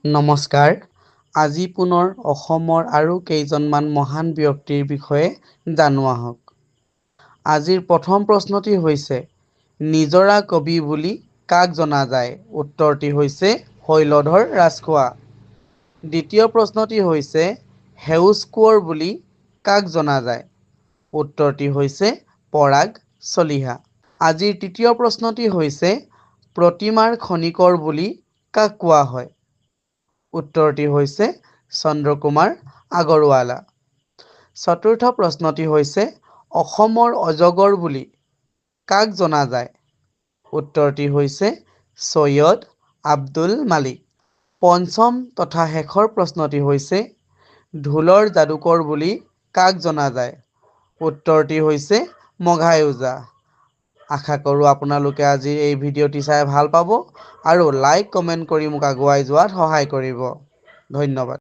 নমস্কাৰ। আজি পুনৰ অসমৰ আৰু কেইজনমান মহান ব্যক্তিৰ বিষয়ে জানো আহক। আজিৰ প্ৰথম প্ৰশ্নটি হৈছে, নিজৰা কবি বুলি কাক জনা যায়? উত্তৰটি হৈছে শৈলধৰ ৰাজখোৱা। দ্বিতীয় প্ৰশ্নটি হৈছে, সেউজ কোঁৱৰ বুলি কাক জনা যায়? উত্তৰটি হৈছে পৰাগ চলিহা। আজিৰ তৃতীয় প্ৰশ্নটি হৈছে, প্ৰতিমাৰ খনিকৰ বুলি কাক কোৱা হয়? উত্তৰটি হৈছে চন্দ্ৰকুমাৰ আগৰৱালা। চতুৰ্থ প্ৰশ্নটি হৈছে, অসমৰ অজগৰ বুলি কাক জনা যায়? উত্তৰটি হৈছে চৈয়দ আব্দুল মালিক। পঞ্চম তথা শেষৰ প্ৰশ্নটি হৈছে, ঢোলৰ যাদুকৰ বুলি কাক জনা যায়? উত্তৰটি হৈছে মঘাই ওজা। আশা কৰোঁ আপোনালোকে আজি এই ভিডিঅ'টি চাই ভাল পাব আৰু লাইক কমেণ্ট কৰি মোক আগুৱাই যোৱাত সহায় কৰিব। ধন্যবাদ।